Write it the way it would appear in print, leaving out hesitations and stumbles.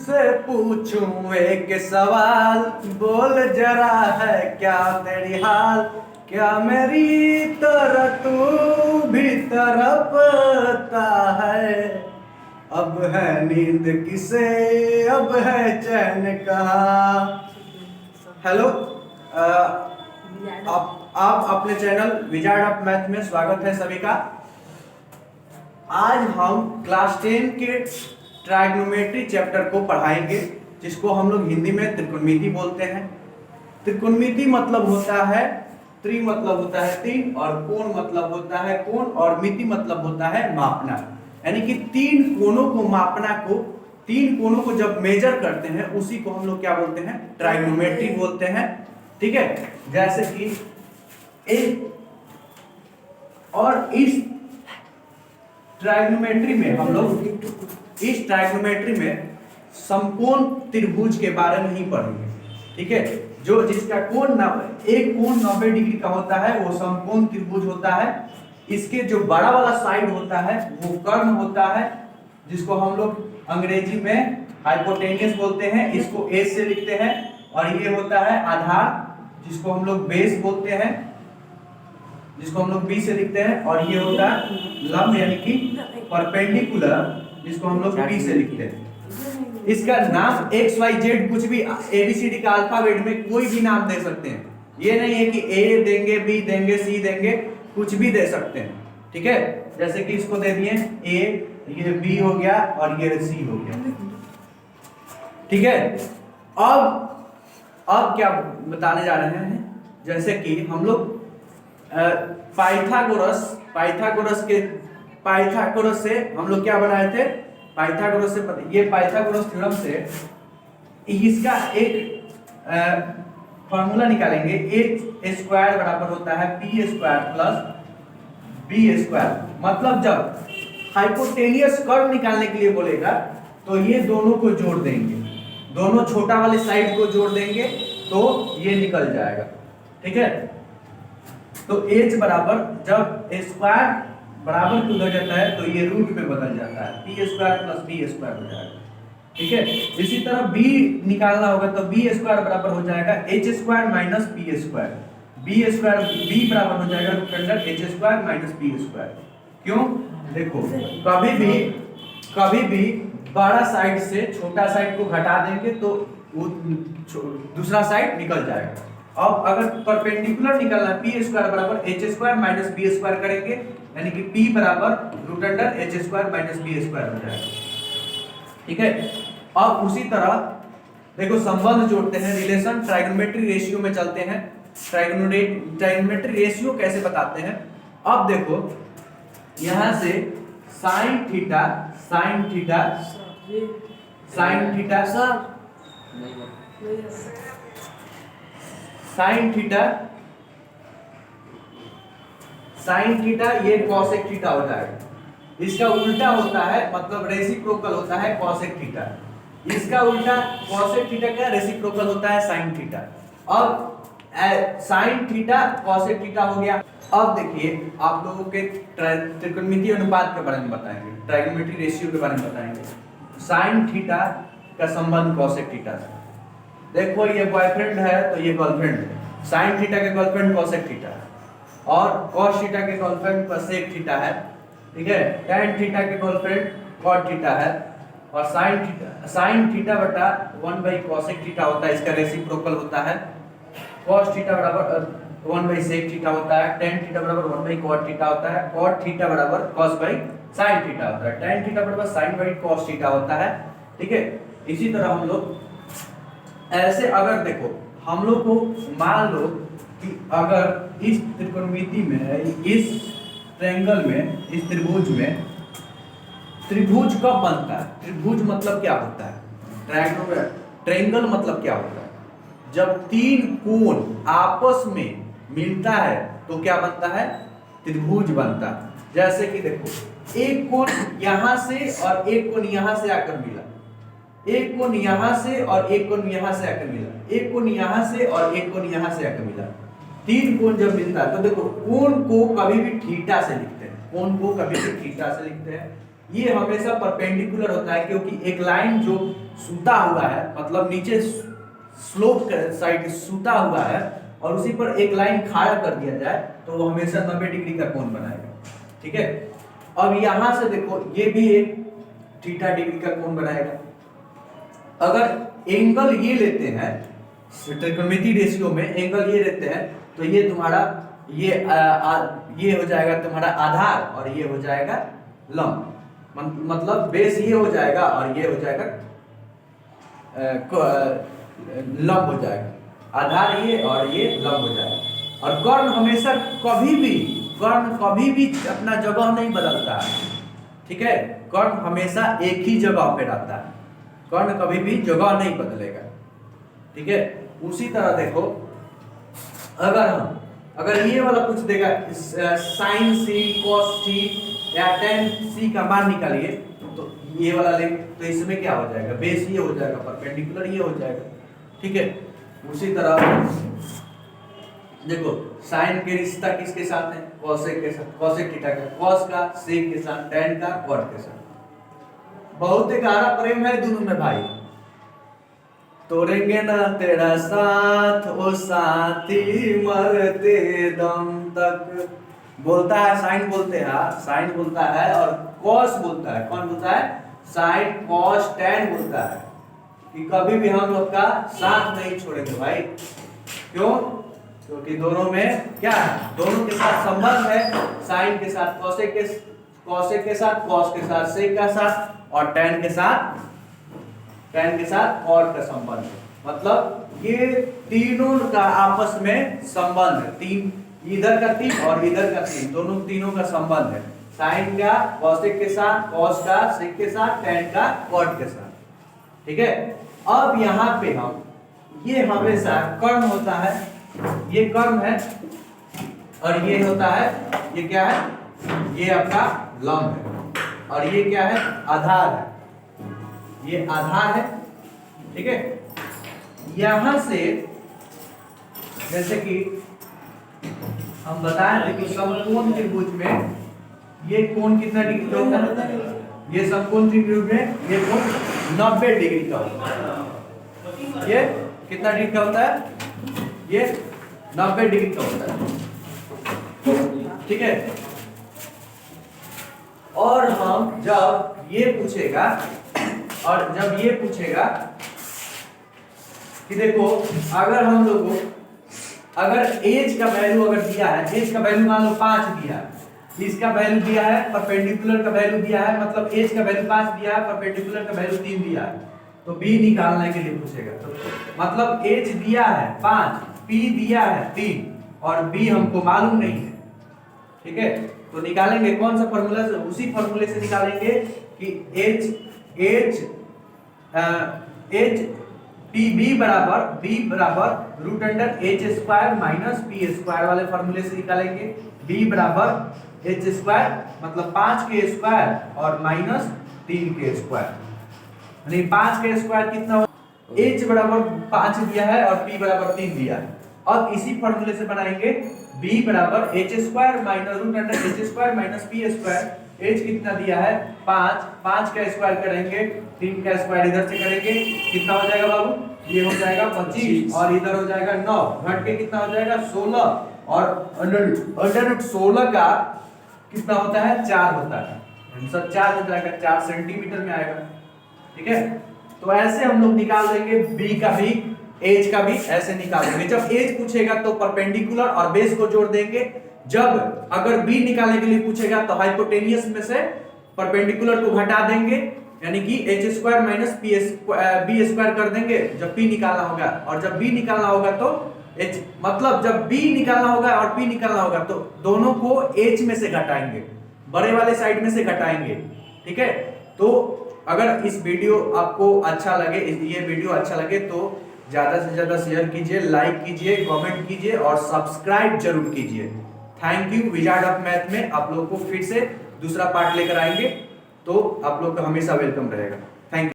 तुझसे पूछूं एक सवाल, बोल जरा है क्या तेरी हाल, क्या मेरी तरह तू भी तड़पता है। अब है नींद किसे, अब है चैन कहाँ। हेलो, आप अपने चैनल विजार्ड ऑफ मैथ में स्वागत है सभी का। आज हम क्लास 10 के ट्राइगोनोमेट्री चैप्टर को पढ़ाएंगे, जिसको हम लोग हिंदी में त्रिकोणमिति बोलते हैं। त्रिकोणमिति मतलब होता है, त्रि मतलब होता है तीन, और कोण मतलब होता है कोण, और मिति मतलब होता है मापना। यानी कि तीन कोणों को मापना को, तीन कोणों को जब मेजर करते हैं उसी को हम लोग क्या बोलते हैं, ट्राइगोनोमेट्री बोलते हैं। ठीक है, जैसे कि एक और इस ट्राइगोनोमेट्री में हम लोग इस ट्राइगोनोमेट्री में समकोण त्रिभुज के बारे में ही पढ़ेंगे। ठीक है, जो जिसका कोण एक कोण 90 डिग्री का होता है वो समकोण त्रिभुज होता है। इसके जो बड़ा वाला साइड होता है वो कर्ण होता है, जिसको हम लोग अंग्रेजी में हाइपोटेन्यूस बोलते हैं, इसको ए से लिखते हैं। और ये होता है आधार, जिसको हम लोग बेस बोलते हैं, जिसको हम लोग बी से लिखते हैं। और ये होता है लंब यानी कि परपेंडिकुलर, जिसको हम लोग पी से लिखते हैं। इसका नाम एक्स वाई जेड कुछ भी एबीसीडी का अल्फाबेट में कोई भी नाम दे सकते हैं। ये नहीं है कि ए देंगे, बी देंगे, सी देंगे, कुछ भी दे सकते हैं। ठीक है, जैसे कि इसको दे दिए ए, ये बी हो गया और ये सी हो गया। ठीक है, अब क्या बताने जा रहे हैं, जैसे कि हम लोग पाइथागोरस से हम लोग क्या बनाए थे, पाइथागोरस से ये पाइथागोरस थ्योरम से इसका एक फॉर्मूला निकालेंगे। ए स्क्वायर बराबर होता है B square plus B square. मतलब जब हाइपोटेनियस कर्व निकालने के लिए बोलेगा तो ये दोनों को जोड़ देंगे, दोनों छोटा वाले साइड को जोड़ देंगे तो ये निकल जाएगा। ठीक है, तो h बराबर जब स्क्वायर बराबर टू हो जाता है तो ये रूट में बदल जाता है, P square plus B square हो जाएगा। ठीक है, इसी तरह b निकालना होगा तो बी स्क्वायर बराबर हो जाएगा h square minus B square. B square B बराबर हो जाएगा root under h square minus B square. क्यों, देखो कभी भी बड़ा साइड से छोटा साइड को घटा देंगे तो दूसरा साइड निकल जाएगा। अब अगर परपेंडिकुलर निकालना है, पी स्क्वायर बराबर H square minus B square करेंगे, यानी कि पी बराबर root under H square minus B square हो जाएगा। ठीक है, अब उसी तरह देखो संबंध जोड़ते हैं, रिलेशन ट्राइगोनोमेट्री रेशियो में चलते हैं। ट्राइगोनोमेट्री रेशियो कैसे बताते हैं, अब देखो यहां से sine theta sine theta sine theta sine theta sine theta ये कॉसेक थीटा हो जाएगा। इसका उल्टा होता है, मतलब रेसिप्रोकल होता है कॉसेक थीटा। इसका उल्टा कॉसेक थीटा क्या रेसिप्रोकल होता है साइन थीटा। अब साइन थीटा कॉसेक थीटा हो गया। अब देखिए आप लोगों के त्रिकोणमितीय अनुपात के बारे में बताएंगे, ट्राइगोनोमेट्री रेशियो के बारे में बताएंगे। साइन थीटा का संबंध कॉसेक थीटा से। देखो ये बॉयफ्रेंड है तो ये गर्लफ्रेंड है, साइन थीटा के गर्लफ्रेंड कॉसेक थीटा है, और कॉस थीटा के गर्लफ्रेंड सेक थीटा है। ठीक है, tan थीटा के गर्लफ्रेंड कॉट थीटा है, और साइन थीटा बटा 1 बाई कॉसेक थीटा होता है, इसका रेसिप्रोकल होता है। कॉस थीटा बराबर 1 बाई सेक थीटा होता है, tan थीटा बराबर 1 बाई कॉट थीटा होता है, कॉट थीटा बराबर कॉस बाई साइन थीटा होता है, tan थीटा बराबर साइन बाई कॉस थीटा होता है। ठीक है, इसी तरह हम लोग ऐसे अगर देखो हम लोग को मान लो कि अगर इस त्रिकोणमिति में, इस ट्रायंगल में, इस त्रिभुज में, त्रिभुज कब बनता है, त्रिभुज मतलब क्या होता है, ट्रायंगल मतलब क्या होता है, जब तीन कोण आपस में मिलता है तो क्या बनता है, त्रिभुज बनता है। जैसे कि देखो एक कोण यहां से और एक कोण यहां से आकर मिला, एक कोण यहां से और एक कोण यहां से आकर मिला, एक कोण यहां से और एक कोण यहां से आकर मिला। तीन कोण जब मिलता है तो देखो कोण को कभी भी थीटा से लिखते हैं, कोण को कभी भी थीटा से लिखते हैं। ये हमेशा परपेंडिकुलर होता है, क्योंकि एक लाइन जो सूता हुआ है, मतलब नीचे स्लोप साइड सूता हुआ है और उसी पर एक लाइन खड़ा कर दिया जाए तो वो हमेशा 90 डिग्री का कोण बनाएगा। ठीक है, अब यहां से देखो ये भी एक थीटा डिग्री का कोण बनाएगा। अगर एंगल ये लेते हैं त्रिकोणमिति रेशियो में, एंगल ये लेते हैं तो ये तुम्हारा ये हो जाएगा तुम्हारा आधार और ये हो जाएगा लंब, मतलब बेस ये हो जाएगा और ये हो जाएगा लंब हो जाएगा, आधार ये और ये लंब हो जाएगा। और कर्ण हमेशा कभी भी अपना जगह नहीं बदलता है। ठीक है, कर्ण हमेशा एक ही जगह पे रहता है, कर्ण कभी भी जगह नहीं बदलेगा। ठीक है, उसी तरह देखो अगर ये वाला पूछ देगा साइन सी कॉस सी या टेन सी का मान निकालिए तो ये वाला ले, तो इसमें क्या हो जाएगा, बेस ये हो जाएगा, परपेंडिकुलर ये हो जाएगा। ठीक है, उसी तरह देखो साइन के रिश्ता किसके साथ है, कॉसेक के साथ, कॉसेक थीटा का, कॉस का सेक के साथ, टेन का कॉट के साथ। बहुत ही गहरा प्रेम है दोनों में भाई। तोड़ेंगे ना तेरा साथ ओ साथी मरते दम तक, बोलता है साइन बोलते हैं, साइन बोलता है और कॉस बोलता है। कौन बोलता है, साइन कॉस टेन बोलता है कि कभी भी हम लोग का साथ नहीं छोड़ेंगे भाई। क्यों, क्योंकि दोनों में क्या है, दोनों के साथ संबंध है, साइन के साथ कॉसेक के साथ, कॉस के साथ सेक के साथ और टेन के साथ कॉट का संबंध है। मतलब ये तीनों का आपस में संबंध है, तीन इधर का तीन और इधर का तीन, तीनों का संबंध है, साइन का कॉसेक के साथ, कॉस का सेक के साथ, टेन का कॉट के साथ। ठीक है, अब यहाँ पे हम ये हमेशा कर्ण होता है, ये कर्ण है और ये होता है, ये क्या है, ये आपका लंब है और ये क्या है, आधार है, ये आधार है। ठीक है, यहां से जैसे कि हम बताए थे कि समकोण त्रिभुज में ये कोण कितना डिग्री का होता है, ये समकोण त्रिभुज में ये कोण 90 डिग्री का होता है। ये कितना डिग्री का होता है, ये 90 डिग्री का होता है। ठीक है, और हम जब ये पूछेगा कि देखो अगर हम लोगों को अगर एज का वैल्यू अगर दिया है, एज का वैल्यू मान लो 5 दिया है, इसका वैल्यू दिया है, परपेंडिकुलर का वैल्यू दिया है, मतलब एज का वैल्यू 5 दिया है, परपेंडिकुलर का वैल्यू 3 दिया है, तो बी निकालने के लिए पूछेगा। तो मतलब एज दिया है 5, पी दिया है 3 और बी हमको मालूम नहीं है। ठीक है, तो निकालेंगे कौन सा फॉर्मूला से, उसी फॉर्मूले से निकालेंगे कि एज बी बराबर root under H square minus P square वाले फॉर्मूले से निकालेंगे। बी बराबर एच स्क्वायर मतलब 5 के स्क्वायर और माइनस 3 के स्क्वायर, यानी 5 के स्क्वायर कितना हो, एच बराबर 5 दिया है और पी बराबर 3 दिया है। अब इसी फॉर्मूले से बनाएंगे b बराबर H square minus root under H square minus P square. H कितना दिया है 5, 5 का स्क्वायर करेंगे, 3 का स्क्वायर इधर से करेंगे, कितना हो जाएगा बाबू, ये हो जाएगा 25 और इधर हो जाएगा 9, घट के कितना हो जाएगा 16 और अंडर रूट 16 का कितना होता है 4 होता है, आंसर 4 हो जाएगा, 4 सेंटीमीटर में आएगा। ठीक है, तो ऐसे हम लोग निकाल देंगे बी का भी, एज का भी ऐसे निकाल देंगे। जब एज पूछेगा तो परपेंडिकुलर और बेस को जोड़ देंगे, जब अगर बी निकालने के लिए पूछेगा तो हाइपोटेनियस में से परपेंडिकुलर को घटा देंगे, यानी कि H square minus B square कर देंगे जब पी निकालना होगा, और जब बी निकालना होगा तो एच, मतलब जब बी निकालना होगा और पी निकालना होगा तो दोनों को एच में से घटाएंगे, बड़े वाले साइड में से घटाएंगे। ठीक है, तो अगर इस वीडियो आपको अच्छा लगे, ये वीडियो अच्छा लगे तो ज्यादा से ज्यादा शेयर कीजिए, लाइक कीजिए, कमेंट कीजिए और सब्सक्राइब जरूर कीजिए। Thank you. Wizard of math में आप लोगों को फिर से दूसरा पार्ट लेकर आएंगे, तो आप लोग का हमेशा वेलकम रहेगा। Thank you.